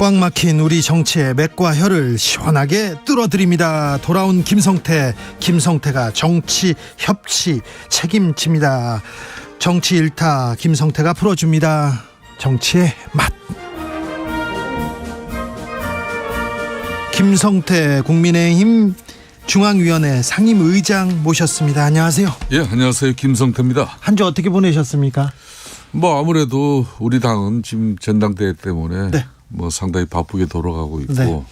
꽉 막힌 우리 정치의 맥과 혀를 시원하게 뚫어드립니다. 돌아온 김성태가 정치 협치 책임집니다. 정치 일타 김성태가 풀어줍니다. 정치의 맛. 김성태 국민의힘 중앙위원회 상임의장 모셨습니다. 안녕하세요. 예, 안녕하세요. 김성태입니다. 한 주 어떻게 보내셨습니까? 뭐 아무래도 우리 당은 지금 전당대회 때문에 네. 뭐 상당히 바쁘게 돌아가고 있고 네.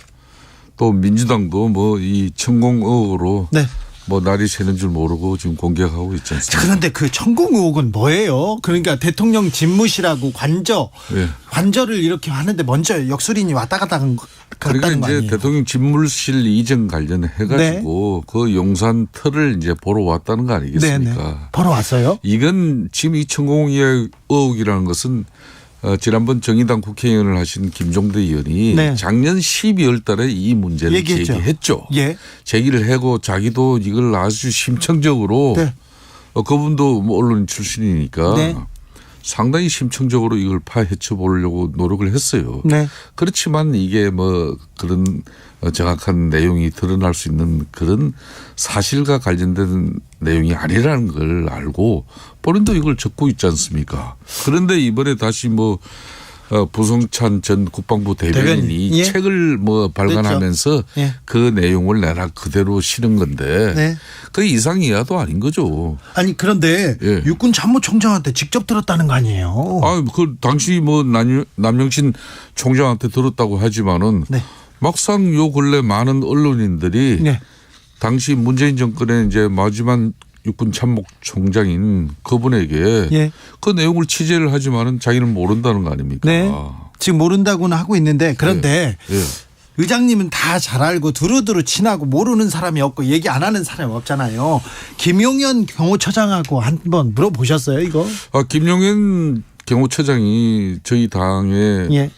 또 민주당도 뭐 이 천공 의혹으로 네. 뭐 날이 새는 줄 모르고 지금 공격하고 있지 않습니까? 그런데 그 천공 의혹은 뭐예요? 그러니까 대통령 집무실하고 관저를 이렇게 하는데 먼저 역술인이 왔다 갔다 한 그러니까 갔다는 거 이제 아니에요? 대통령 집무실 이전 관련해 가지고 그 용산 터를 이제 보러 왔다는 거 아니겠습니까? 네네. 보러 왔어요? 이건 지금 이 천공 의혹이라는 것은 지난번 정의당 국회의원을 하신 김종대 의원이 네. 작년 12월 달에 이 문제를 얘기했죠. 제기했죠. 예. 제기를 하고 자기도 이걸 아주 심층적으로 네. 그분도 뭐 언론 출신이니까 네. 상당히 심층적으로 이걸 파헤쳐 보려고 노력을 했어요. 네. 그렇지만 이게 뭐 그런 정확한 내용이 드러날 수 있는 그런 사실과 관련된 내용이 아니라는 걸 알고 본인도 이걸 적고 있지 않습니까? 그런데 이번에 다시 뭐 부성찬 전 국방부 대변인이 예. 책을 뭐 발간하면서 예. 그 내용을 내나 그대로 실은 건데 네. 그 이상 이하도 아닌 거죠. 아니 그런데 예. 육군 참모총장한테 직접 들었다는 거 아니에요? 그 당시 뭐 남영신 총장한테 들었다고 하지만은 네. 막상 요 근래 많은 언론인들이 네. 당시 문재인 정권의 이제 마지막 육군 참모총장인 그분에게 예. 그 내용을 취재를 하지만은 자기는 모른다는 거 아닙니까? 네. 지금 모른다고는 하고 있는데 그런데 예. 의장님은 다 잘 알고 두루두루 친하고 모르는 사람이 없고 얘기 안 하는 사람이 없잖아요. 김용현 경호처장하고 한번 물어보셨어요 이거? 김용현 경호처장이 저희 당에 예.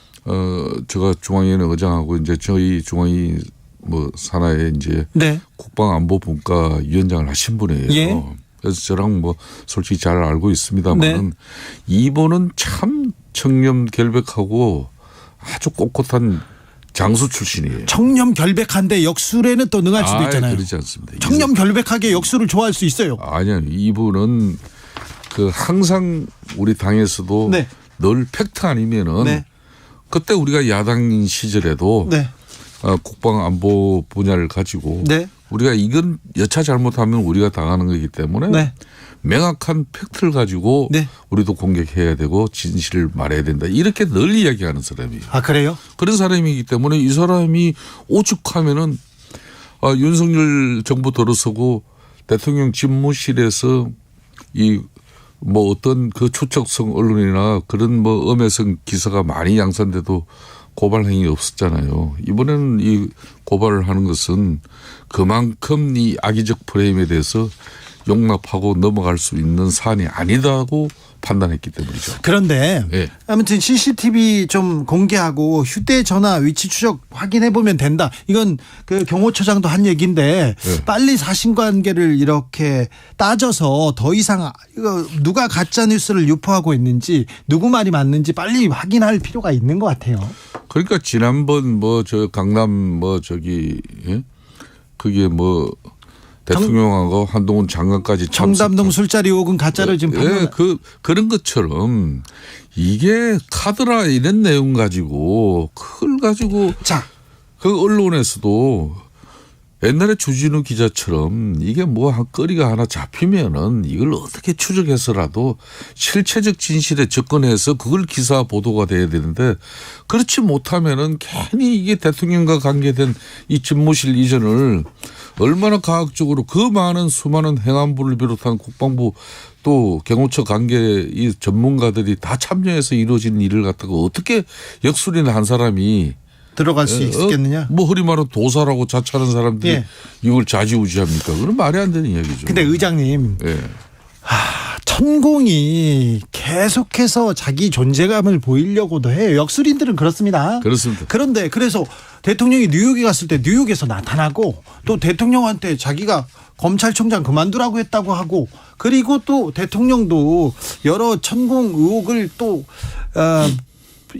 제가 중앙위원회 의장하고 이제 저희 중앙위 뭐 산하에 이제 네. 국방안보분과 위원장을 하신 분이에요. 예. 그래서 저랑 뭐 솔직히 잘 알고 있습니다만 네. 이분은 참 청렴결백하고 아주 꼿꼿한 장수 출신이에요. 청렴결백한데 역술에는 또 능할 수도 있잖아요. 그렇지 않습니다. 청렴결백하게 역술을 좋아할 수 있어요. 아니요. 이분은 그 항상 우리 당에서도 네. 늘 팩트 아니면은 네. 그때 우리가 야당인 시절에도 네. 국방안보 분야를 가지고 네. 우리가 이건 여차 잘못하면 우리가 당하는 거기 때문에 네. 명확한 팩트를 가지고 네. 우리도 공격해야 되고 진실을 말해야 된다. 이렇게 늘 이야기하는 사람이에요. 아 그래요? 그런 사람이기 때문에 이 사람이 오죽하면은 윤석열 정부 들어서고 대통령 집무실에서 이 뭐 어떤 그 추측성 언론이나 그런 뭐 음해성 기사가 많이 양산돼도 고발 행위 없었잖아요. 이번에는 이 고발을 하는 것은 그만큼 이 악의적 프레임에 대해서 용납하고 넘어갈 수 있는 사안이 아니다고 판단했기 때문이죠. 그런데 예. 아무튼 CCTV 좀 공개하고 휴대전화 위치 추적 확인해 보면 된다. 이건 그 경호처장도 한 얘기인데 예. 빨리 사실관계를 이렇게 따져서 더 이상 이거 누가 가짜 뉴스를 유포하고 있는지 누구 말이 맞는지 빨리 확인할 필요가 있는 것 같아요. 그러니까 지난번 뭐 저 강남 뭐 저기 예? 그게 뭐 대통령하고 한동훈 장관까지 청담동 술자리 의혹은 가짜로 지금 예, 그런 것처럼 이게 카드라 이런 내용 가지고 그걸 가지고 자, 그 언론에서도 옛날에 주진우 기자처럼 이게 뭐 한 거리가 하나 잡히면은 이걸 어떻게 추적해서라도 실체적 진실에 접근해서 그걸 기사 보도가 돼야 되는데 그렇지 못하면은 괜히 이게 대통령과 관계된 이 집무실 이전을 얼마나 과학적으로 그 많은 수많은 행안부를 비롯한 국방부 또 경호처 관계 이 전문가들이 다 참여해서 이루어진 일을 갖다가 어떻게 역술이나 한 사람이 들어갈 수 있겠느냐? 뭐 허리 말은 도사라고 자처하는 사람들이 예. 이걸 좌지우지합니까? 그건 말이 안 되는 이야기죠. 근데 의장님 예. 천공이 계속해서 자기 존재감을 보이려고도 해요. 역술인들은 그렇습니다. 그렇습니다. 그런데 그래서 대통령이 뉴욕에 갔을 때 뉴욕에서 나타나고 또 대통령한테 자기가 검찰총장 그만두라고 했다고 하고 그리고 또 대통령도 여러 천공 의혹을 또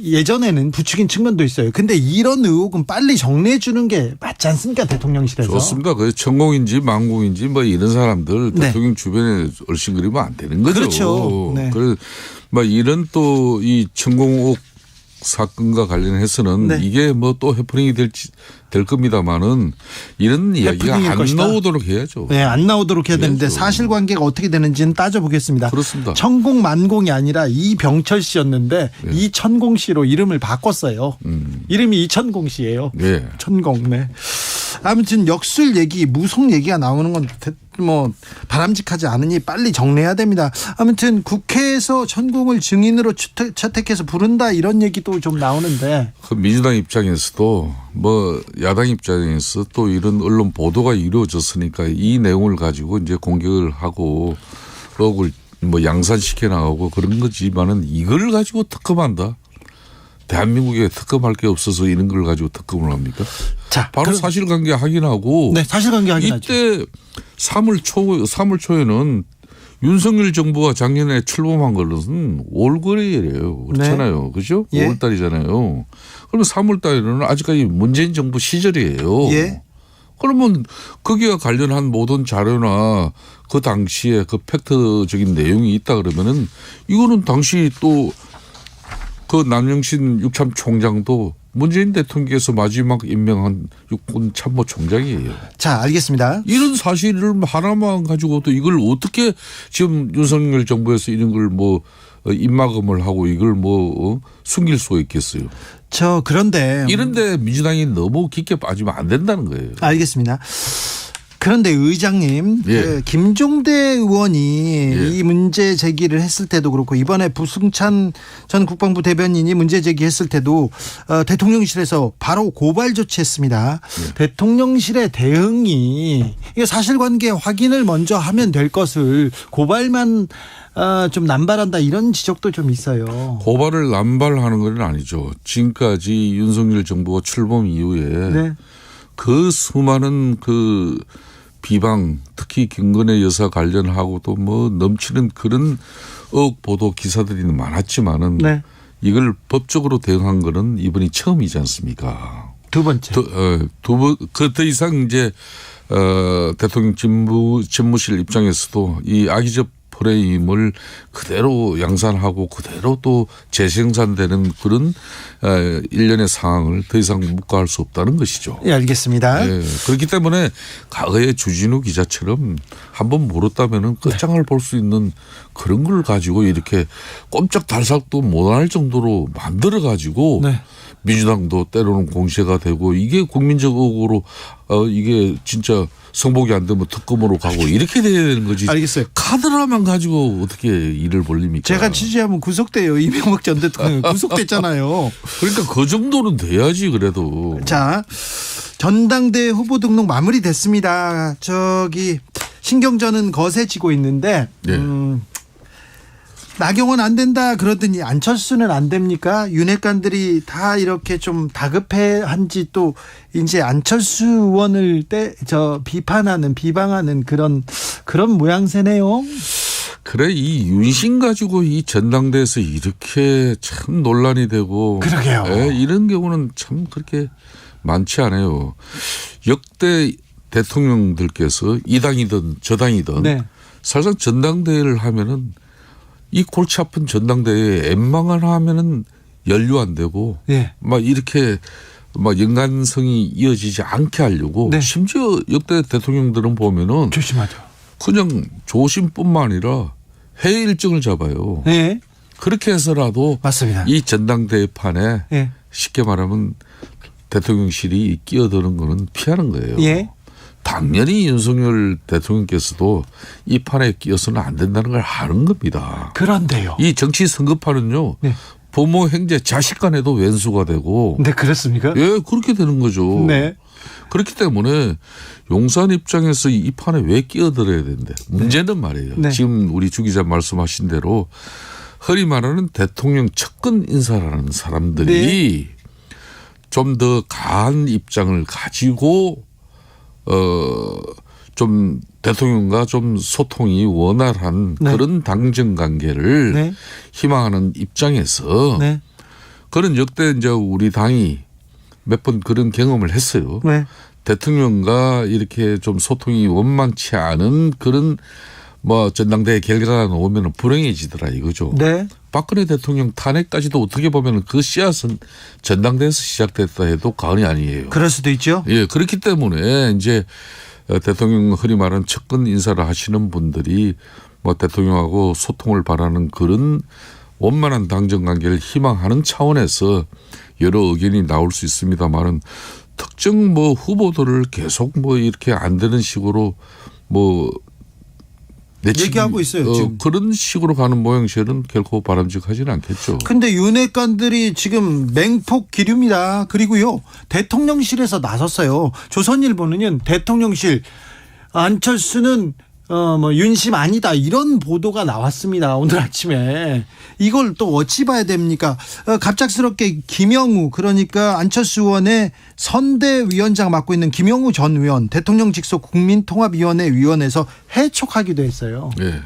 예전에는 부추긴 측면도 있어요. 근데 이런 의혹은 빨리 정리해 주는 게 맞지 않습니까? 대통령실에서. 좋습니다. 그 천공인지 망공인지 뭐 이런 사람들 네. 대통령 주변에 얼씬거리면 안 되는 거죠. 그렇죠. 네. 그래서 뭐 이런 또 이 천공옥 사건과 관련해서는 네. 이게 뭐 또 해프닝이 될 겁니다만은 이런 이야기가 해프닝일 안 것이다. 나오도록 해야죠. 네, 안 나오도록 해야 되는데 해야죠. 사실관계가 어떻게 되는지는 따져보겠습니다. 그렇습니다. 천공 만공이 아니라 이병철 씨였는데 이천공 씨로 이름을 바꿨어요. 이름이 이천공 씨예요. 네. 천공. 네. 아무튼 역술 얘기, 무속 얘기가 나오는 건 뭐 바람직하지 않으니 빨리 정리해야 됩니다. 아무튼 국회에서 천공을 증인으로 채택해서 부른다 이런 얘기도 좀 나오는데 그 민주당 입장에서도 뭐 야당 입장에서 또 이런 언론 보도가 이루어졌으니까 이 내용을 가지고 이제 공격을 하고 억을 뭐 양산시켜 나가고 그런 거지만은 이걸 가지고 특검한다. 대한민국에 특검할 게 없어서 이런 걸 가지고 특검을 합니까? 자, 바로 사실관계 확인하고. 네, 사실관계 확인하죠. 이때 3월 초에는 윤석열 정부가 작년에 출범한 것은 5월이래요. 그렇잖아요. 네. 그죠? 예. 5월 달이잖아요. 그러면 3월 달에는 아직까지 문재인 정부 시절이에요. 예. 그러면 거기와 관련한 모든 자료나 그 당시에 그 팩트적인 내용이 있다 그러면은 이거는 당시 또 그 남영신 육참 총장도 문재인 대통령께서 마지막 임명한 육군 참모 총장이에요. 자, 알겠습니다. 이런 사실을 하나만 가지고도 이걸 어떻게 지금 윤석열 정부에서 이런 걸 뭐 입막음을 하고 이걸 뭐 숨길 수가 있겠어요. 그런데 이런데 민주당이 너무 깊게 빠지면 안 된다는 거예요. 알겠습니다. 그런데 의장님, 예. 그 김종대 의원이 예. 이 문제 제기를 했을 때도 그렇고 이번에 부승찬 전 국방부 대변인이 문제 제기했을 때도 대통령실에서 바로 고발 조치했습니다. 예. 대통령실의 대응이 이게 사실관계 확인을 먼저 하면 될 것을 고발만 좀 남발한다 이런 지적도 좀 있어요. 고발을 남발하는 건 아니죠. 지금까지 윤석열 정부가 출범 이후에 네. 그 수많은 그 비방 특히 김건희 여사 관련하고도 뭐 넘치는 그런 의혹 보도 기사들이 많았지만은 네. 이걸 법적으로 대응한 거는 이번이 처음이지 않습니까? 두 번째. 더 이상 이제 대통령 집무실 입장에서도 이 악의적 프레임을 그대로 양산하고 그대로 또 재생산되는 그런 일련의 상황을 더 이상 묵과할 수 없다는 것이죠. 예, 알겠습니다. 네. 그렇기 때문에 과거에 주진우 기자처럼 한번 물었다면은 끝장을 볼 수 있는 그런 걸 가지고 이렇게 꼼짝달싹도 못할 정도로 만들어 가지고 네. 민주당도 때로는 공세가 되고 이게 국민적 의혹으로 이게 진짜 성복이 안 되면 특검으로 가고 이렇게 돼야 되는 거지. 알겠어요. 카드라만 가지고 어떻게 일을 벌립니까? 제가 취재하면 구속돼요. 이명박 전 대통령 구속됐잖아요. 그러니까 그 정도는 돼야지 그래도. 자, 전당대회 후보 등록 마무리됐습니다. 신경전은 거세지고 있는데 네. 나경원 안 된다 그러더니 안철수는 안 됩니까? 윤핵관들이 다 이렇게 좀 다급해한지 또 이제 안철수 의원을 비방하는 그런 모양새네요. 그래 이 윤심 가지고 이 전당대에서 이렇게 참 논란이 되고 그러게요. 이런 경우는 참 그렇게 많지 않아요. 역대 대통령들께서 이 당이든 저 당이든 네. 사실상 전당대회를 하면은 이 골치 아픈 전당대회에 엠망을 하면은 연루 안 되고 네. 막 이렇게 막 연관성이 이어지지 않게 하려고 네. 심지어 역대 대통령들은 보면은 조심하죠. 그냥 조심뿐만 아니라 해외 일정을 잡아요. 네. 그렇게 해서라도 맞습니다. 이 전당대회 판에 네. 쉽게 말하면 대통령실이 끼어드는 거는 피하는 거예요. 예. 당연히 윤석열 대통령께서도 이 판에 끼어서는 안 된다는 걸 아는 겁니다. 그런데요. 이 정치 선거판은요. 네. 부모, 형제, 자식 간에도 왼수가 되고. 네, 그렇습니까? 예, 그렇게 되는 거죠. 네. 그렇기 때문에 용산 입장에서 이 판에 왜 끼어들어야 되는데 문제는 말이에요. 네. 지금 우리 주 기자 말씀하신 대로 흔히 말하는 대통령 측근 인사라는 사람들이 네. 좀 더 강한 입장을 가지고 좀 대통령과 좀 소통이 원활한 네. 그런 당정 관계를 네. 희망하는 입장에서 네. 그런 역대 이제 우리 당이 몇 번 그런 경험을 했어요. 네. 대통령과 이렇게 좀 소통이 원만치 않은 그런 뭐 전당대회 결과가 나오면 불행해지더라 이거죠. 네. 박근혜 대통령 탄핵까지도 어떻게 보면 그 씨앗은 전당대회에서 시작됐다 해도 과언이 아니에요. 그럴 수도 있죠. 예, 그렇기 때문에 이제 대통령 흔히 말하는 측근 인사를 하시는 분들이 뭐 대통령하고 소통을 바라는 그런 원만한 당정 관계를 희망하는 차원에서 여러 의견이 나올 수 있습니다만은 특정 뭐 후보들을 계속 뭐 이렇게 안 되는 식으로 뭐 얘기하고 있어요. 지금. 그런 식으로 가는 모양새는 결코 바람직하지는 않겠죠. 근데 윤핵관들이 지금 맹폭 기류입니다. 그리고요 대통령실에서 나섰어요. 조선일보는요 대통령실 안철수는 뭐 윤심 아니다 이런 보도가 나왔습니다. 오늘 아침에 이걸 또 어찌 봐야 됩니까? 갑작스럽게 김영우 그러니까 안철수 의원의 선대위원장 맡고 있는 김영우 전 의원 대통령 직속 국민통합위원회 위원회에서 해촉하기도 했어요. 네.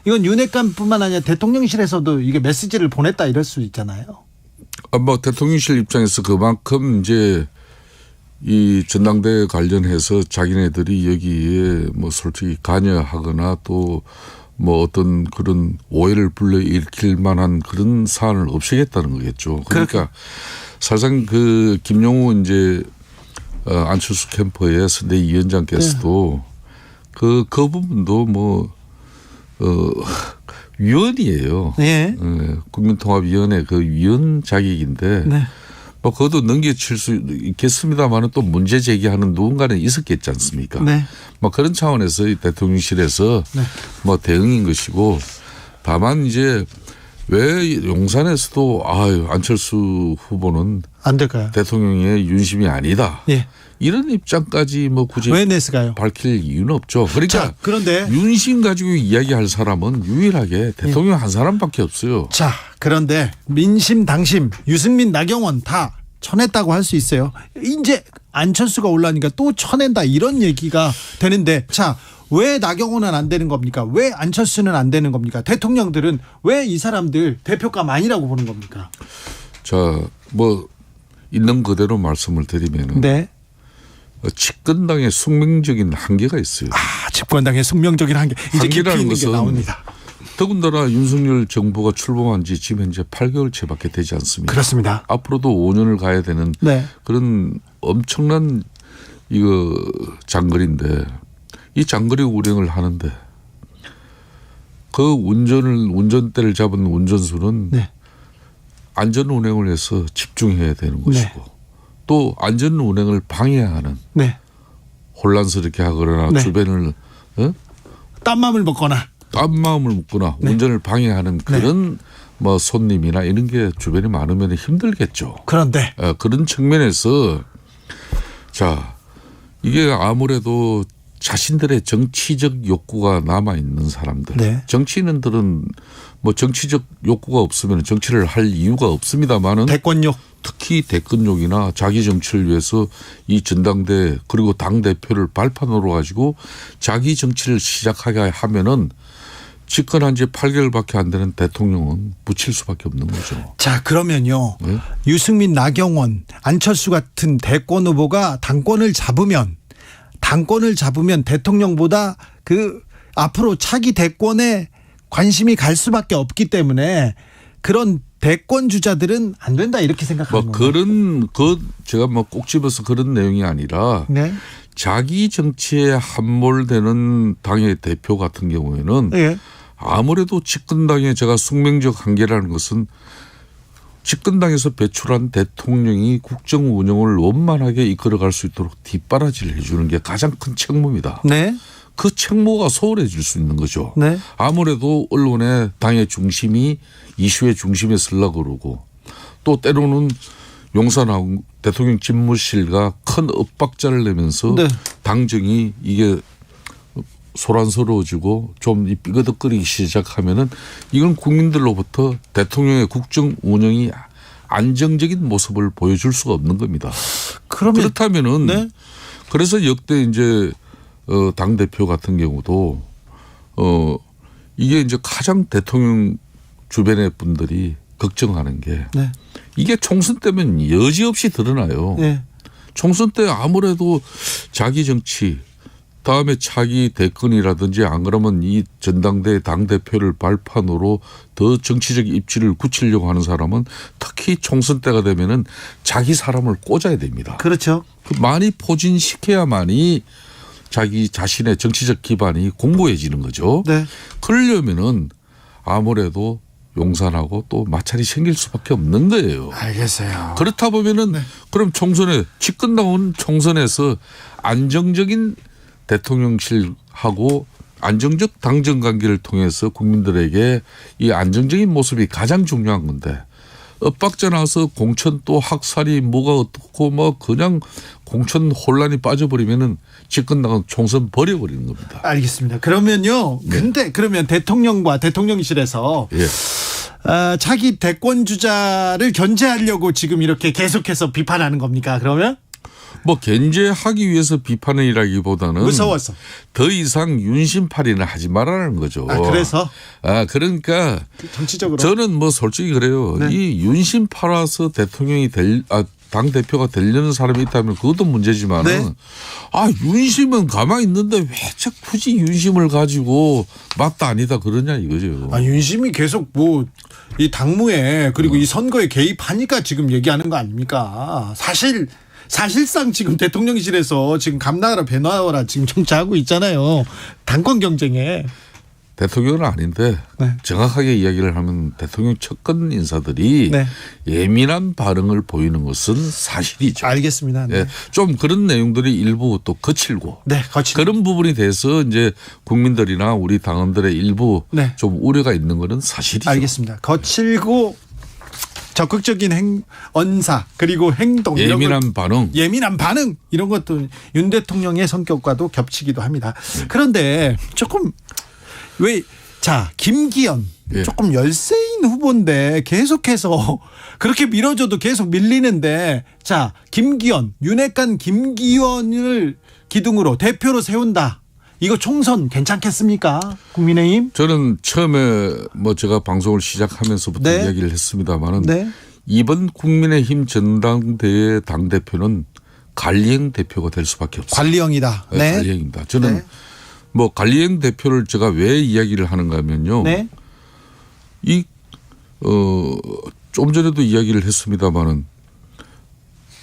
이건 윤핵관뿐만 아니라 대통령실에서도 이게 메시지를 보냈다 이럴 수 있잖아요. 뭐 대통령실 입장에서 그만큼 이제 이 전당대회 관련해서 자기네들이 여기에 뭐 솔직히 관여하거나 또 뭐 어떤 그런 오해를 불러일으킬 만한 그런 사안을 없애겠다는 거겠죠. 그러니까 사실상 그 김용우 이제 안철수 캠프의 선대위원장께서도 그 부분도 뭐 위원이에요. 네. 국민통합위원회 그 위원 자격인데. 네. 뭐 그것도 넘겨칠 수 있겠습니다만은 또 문제 제기하는 누군가는 있었겠지 않습니까? 네. 뭐 그런 차원에서 이 대통령실에서 네. 뭐 대응인 것이고 다만 이제 왜 용산에서도 안철수 후보는 안 될까요? 대통령의 윤심이 아니다. 예. 이런 입장까지 뭐 굳이 왜 냈을까요? 밝힐 이유는 없죠. 그러니까 자, 그런데 윤심 가지고 이야기할 사람은 유일하게 대통령 한 사람밖에 없어요. 자, 그런데 민심 당심 유승민 나경원 다 쳐냈다고 할 수 있어요. 이제 안철수가 올라오니까 또 쳐낸다 이런 얘기가 되는데 자, 왜 나경원은 안 되는 겁니까? 왜 안철수는 안 되는 겁니까? 대통령들은 왜 이 사람들 대표감 아니라고 보는 겁니까? 자, 뭐 있는 그대로 말씀을 드리면은 네. 집권당의 숙명적인 한계가 있어요. 집권당의 숙명적인 한계. 이제 깊이 한계라는 있는 게 것은 나옵니다. 더군다나 윤석열 정부가 출범한 지 지금 현재 8개월째밖에 되지 않습니다. 그렇습니다. 앞으로도 5년을 가야 되는 네. 그런 엄청난 이거 장거리인데 이 장거리 운행을 하는데 그 운전대를 잡은 운전수는 네. 안전 운행을 해서 집중해야 되는 것이고 네. 또 안전 운행을 방해하는 네. 혼란스럽게 하거나 네. 주변을 딴맘을 먹거나 딴 마음을 묻거나 네. 운전을 방해하는 그런 뭐 손님이나 이런 게 주변에 많으면 힘들겠죠. 그런데 그런 측면에서 자 이게 아무래도 자신들의 정치적 욕구가 남아 있는 사람들, 네. 정치인들은 뭐 정치적 욕구가 없으면 정치를 할 이유가 없습니다만은 대권욕 특히 대권욕이나 자기 정치를 위해서 이 전당대 그리고 당 대표를 발판으로 가지고 자기 정치를 시작하게 하면은 집권한 지 8개월밖에 안 되는 대통령은 묻힐 수밖에 없는 거죠. 자, 그러면요. 네? 유승민, 나경원, 안철수 같은 대권 후보가 당권을 잡으면 대통령보다 그 앞으로 차기 대권에 관심이 갈 수밖에 없기 때문에 그런 대권 주자들은 안 된다 이렇게 생각하는 거예요. 제가 뭐 꼭 집어서 그런 내용이 아니라 네. 자기 정치에 함몰되는 당의 대표 같은 경우에는 네. 아무래도 집권당의 제가 숙명적 한계라는 것은 집권당에서 배출한 대통령이 국정 운영을 원만하게 이끌어갈 수 있도록 뒷바라지를 해주는 게 가장 큰 책무입니다. 네. 그 책무가 소홀해질 수 있는 거죠. 네. 아무래도 언론의 당의 중심이 이슈의 중심에 서려고 그러고 또 때로는 용산하고 대통령 집무실과 큰 엇박자를 내면서 네. 당정이 이게 소란스러워지고 좀 삐그덕거리기 시작하면은 이건 국민들로부터 대통령의 국정 운영이 안정적인 모습을 보여줄 수가 없는 겁니다. 그렇다면은 네. 그래서 역대 이제 당 대표 같은 경우도 이게 이제 가장 대통령 주변의 분들이 걱정하는 게 네. 이게 총선 때면 여지없이 드러나요. 네. 총선 때 아무래도 자기 정치 다음에 차기 대권이라든지 안 그러면 이 전당대 당대표를 발판으로 더 정치적 입지를 굳히려고 하는 사람은 특히 총선 때가 되면은 자기 사람을 꽂아야 됩니다. 그렇죠. 많이 포진시켜야만이 자기 자신의 정치적 기반이 공고해지는 거죠. 네. 그러려면은 아무래도 용산하고 또 마찰이 생길 수밖에 없는 거예요. 알겠어요. 그렇다 보면은 그럼 총선에 집권 나온 총선에서 안정적인 대통령실하고 안정적 당정 관계를 통해서 국민들에게 이 안정적인 모습이 가장 중요한 건데 엇박자 나서 공천 또 학살이 뭐가 어떻고 뭐 그냥 공천 혼란이 빠져버리면은 집권 나간 총선 버려버리는 겁니다. 알겠습니다. 그러면요. 근데 그러면 대통령과 대통령실에서 예. 자기 대권 주자를 견제하려고 지금 이렇게 계속해서 비판하는 겁니까? 그러면? 뭐 견제하기 위해서 비판이라기보다는 무서워서. 더 이상 윤심팔이는 하지 말라는 거죠. 그래서? 그러니까 정치적으로. 저는 뭐 솔직히 그래요. 네. 이 윤심팔아서 대통령이 당 대표가 되려는 사람이 있다면 그것도 문제지만은 네. 윤심은 가만히 있는데 왜 굳이 윤심을 가지고 맞다 아니다 그러냐 이거죠. 윤심이 계속 뭐 이 당무에 그리고 이 선거에 개입하니까 지금 얘기하는 거 아닙니까? 사실상 지금 대통령실에서 지금 감나라 배나와라 지금 정치하고 있잖아요. 당권 경쟁에. 대통령은 아닌데 네. 정확하게 이야기를 하면 대통령 측근 인사들이 네. 예민한 반응을 보이는 것은 사실이죠. 알겠습니다. 네. 예, 좀 그런 내용들이 일부 또 거칠고 그런 부분이 돼서 이제 국민들이나 우리 당원들의 일부 네. 좀 우려가 있는 것은 사실이죠. 알겠습니다. 거칠고 적극적인 언사 그리고 행동 예민한 반응 이런 것도 윤 대통령의 성격과도 겹치기도 합니다. 그런데 조금 김기현 예. 조금 열세인 후보인데 계속해서 그렇게 밀어줘도 계속 밀리는데 윤핵관 김기현을 기둥으로 대표로 세운다. 이거 총선 괜찮겠습니까? 국민의힘? 저는 처음에 뭐 제가 방송을 시작하면서부터 네. 이야기를 했습니다마는 네. 이번 국민의힘 전당대회 당대표는 관리형 대표가 될 수밖에 없어요. 관리형이다. 네. 관리형입니다. 저는 네. 뭐 관리형 대표를 제가 왜 이야기를 하는가 하면요. 네. 좀 전에도 이야기를 했습니다마는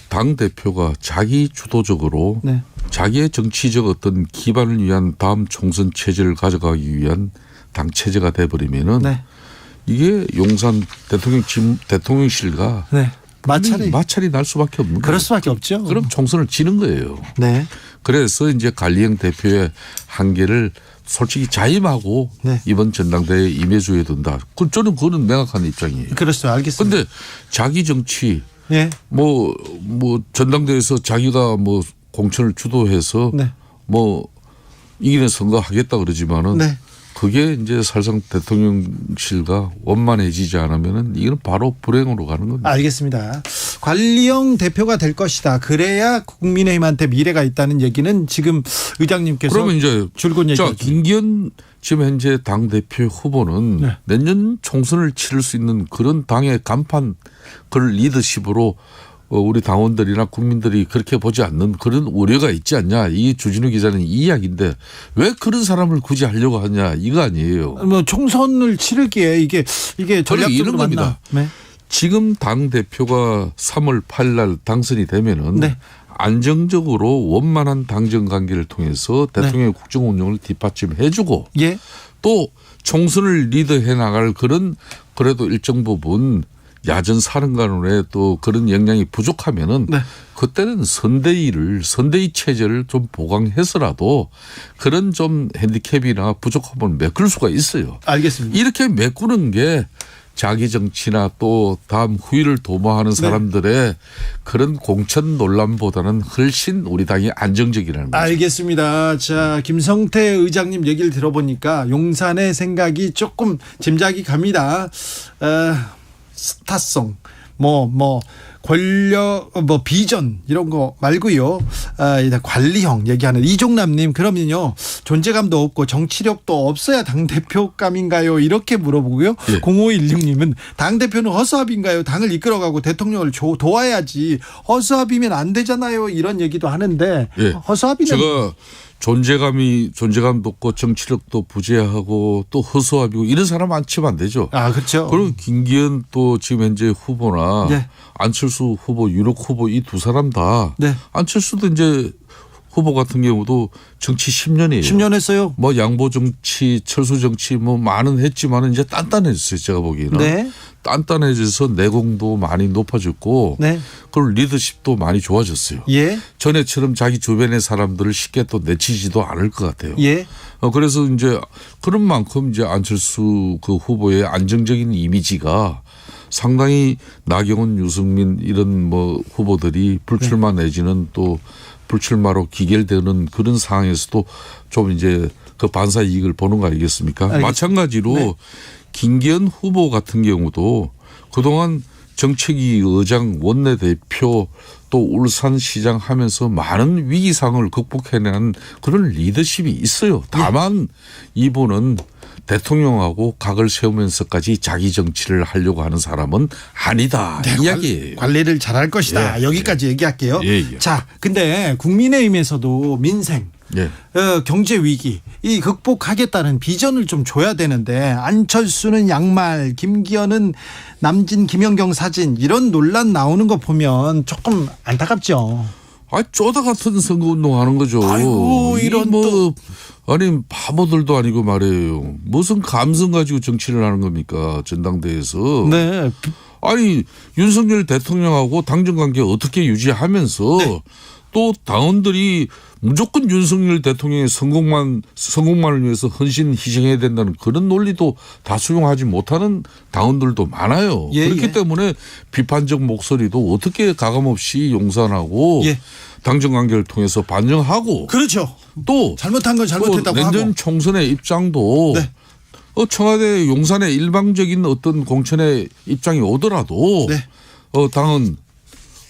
당 대표가 자기 주도적으로 네. 자기의 정치적 어떤 기반을 위한 다음 총선 체제를 가져가기 위한 당 체제가 돼버리면은 네. 이게 용산 대통령실과 네. 마찰이 날 수밖에 없는 거예요. 그럴 수밖에 없죠. 그럼 총선을 지는 거예요. 네. 그래서 이제 관리형 대표의 한계를 솔직히 자임하고 네. 이번 전당대회에 임해줘야 된다. 저는 그거는 명확한 입장이에요. 그렇죠. 알겠습니다. 그런데 자기 정치 네. 뭐 전당대회에서 자기가 뭐 공천을 주도해서 네. 뭐 이기는 선거 하겠다 그러지만은 네. 그게 이제 사실상 대통령실과 원만해지지 않으면은 이건 바로 불행으로 가는 겁니다. 알겠습니다. 관리형 대표가 될 것이다. 그래야 국민의힘한테 미래가 있다는 얘기는 지금 의장님께서 그러면 이제 줄곧 얘기하죠. 김기현 지금 현재 당 대표 후보는 네. 내년 총선을 치를 수 있는 그런 당의 간판 그런 리더십으로 우리 당원들이나 국민들이 그렇게 보지 않는 그런 우려가 있지 않냐. 이 주진우 기자는 이 이야기인데 왜 그런 사람을 굳이 하려고 하냐 이거 아니에요. 뭐 총선을 치르기에 이게 전략적으로 이런 맞나? 겁니다. 네. 지금 당 대표가 3월 8일 날 당선이 되면은 네. 안정적으로 원만한 당정 관계를 통해서 대통령의 국정 운영을 뒷받침해주고 예. 또 총선을 리드해 나갈 그런 그래도 일정 부분 야전 사령관원의 또 그런 역량이 부족하면은 네. 그때는 선대위 체제를 좀 보강해서라도 그런 좀 핸디캡이나 부족함을 메꿀 수가 있어요. 알겠습니다. 이렇게 메꾸는 게 자기 정치나 또 다음 후위를 도모하는 사람들의 그런 공천 논란보다는 훨씬 우리 당이 안정적이라는 거죠. 알겠습니다. 자, 김성태 의장님 얘기를 들어보니까 용산의 생각이 조금 짐작이 갑니다. 스타성, 권력, 비전 이런 거 말고요. 관리형 얘기하는 이종남님 그러면요. 존재감도 없고 정치력도 없어야 당대표감인가요? 이렇게 물어보고요. 예. 0516님은 당대표는 허수아비인가요? 당을 이끌어가고 대통령을 도와야지 허수아비면 안 되잖아요. 이런 얘기도 하는데 예. 허수아비는 제가 존재감도 없고 정치력도 부재하고 또 허수아비고 이런 사람 안 치면 안 되죠. 아 그렇죠. 그리고 김기현 또 지금 현재 후보나 네. 안철수 후보, 윤핵 후보 이 두 사람 다 네. 안철수도 이제 후보 같은 경우도 정치 10년이에요. 10년 했어요. 뭐 양보 정치, 철수 정치 뭐 많은 했지만은 이제 단단해졌어요. 제가 보기에는. 네. 단단해져서 내공도 많이 높아졌고 네. 그리고 리더십도 많이 좋아졌어요. 예. 전에처럼 자기 주변의 사람들을 쉽게 또 내치지도 않을 것 같아요. 예. 그래서 이제 그런 만큼 이제 안철수 그 후보의 안정적인 이미지가 상당히 나경원, 유승민 이런 뭐 후보들이 불출마 내지는 또 불출마로 기결되는 그런 상황에서도 좀 이제 그 반사 이익을 보는 거 아니겠습니까? 알겠습니다. 마찬가지로 네. 김기현 후보 같은 경우도 그동안 정책위 의장, 원내대표 또 울산시장 하면서 많은 위기 상황을 극복해내는 그런 리더십이 있어요. 다만 이분은 대통령하고 각을 세우면서까지 자기 정치를 하려고 하는 사람은 아니다. 네, 이야기예요. 관리를 잘할 것이다. 예. 여기까지 얘기할게요. 예. 자, 근데 국민의힘에서도 민생, 예. 경제 위기 이 극복하겠다는 비전을 좀 줘야 되는데 안철수는 양말, 김기현은 남진, 김연경 사진 이런 논란 나오는 거 보면 조금 안타깝죠. 쪼다 같은 선거운동 하는 거죠. 아이고, 이런 뭐 아니 바보들도 아니고 말이에요. 무슨 감성 가지고 정치를 하는 겁니까 전당대회에서. 네. 아니 윤석열 대통령하고 당정관계 어떻게 유지하면서 네. 또 당원들이 무조건 윤석열 대통령의 성공만을 위해서 헌신 희생해야 된다는 그런 논리도 다 수용하지 못하는 당원들도 많아요. 예, 그렇기 예. 때문에 비판적 목소리도 어떻게 가감없이 용산하고 예. 당정관계를 통해서 반영하고 그렇죠. 또 잘못한 건 잘못했다고 또 내년 하고. 총선의 입장도 네. 청와대 용산의 일방적인 어떤 공천의 입장이 오더라도 네. 당은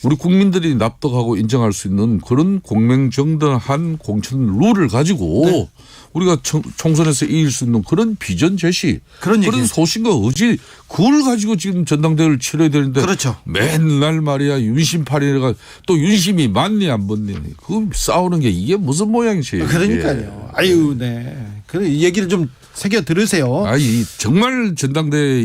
우리 국민들이 납득하고 인정할 수 있는 그런 공명정당한 공천 룰을 가지고 네. 우리가 총선에서 이길 수 있는 그런 비전 제시 그런 소신과 의지 그걸 가지고 지금 전당대회를 치러야 되는데 그렇죠. 맨날 말이야 윤심팔이가 또 윤심이 맞니 안 맞니 그 싸우는 게 이게 무슨 모양이세요. 그러니까요. 아유, 네. 그 얘기를 좀 새겨 들으세요. 아이 정말 전당대회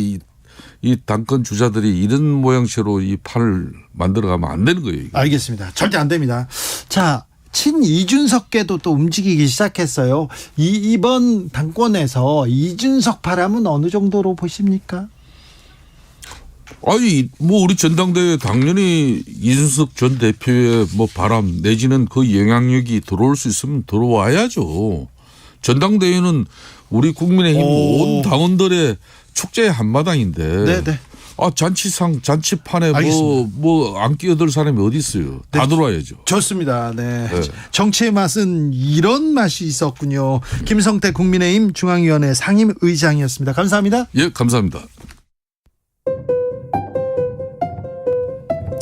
이 당권 주자들이 이런 모양새로 이 판을 만들어가면 안 되는 거예요. 이거. 알겠습니다. 절대 안 됩니다. 자, 친 이준석계도 또 움직이기 시작했어요. 이번 당권에서 이준석 바람은 어느 정도로 보십니까? 아니 뭐 우리 전당대회 당연히 이준석 전 대표의 뭐 바람 내지는 그 영향력이 들어올 수 있으면 들어와야죠. 전당대회는 우리 국민의힘 온 당원들의 축제의 한마당인데. 네네. 잔치상 잔치판에 뭐 안 끼어들 사람이 어디 있어요. 다 네. 들어와야죠. 좋습니다. 네. 정치의 맛은 이런 맛이 있었군요. 김성태 국민의힘 중앙위원회 상임의장이었습니다. 감사합니다. 예, 감사합니다.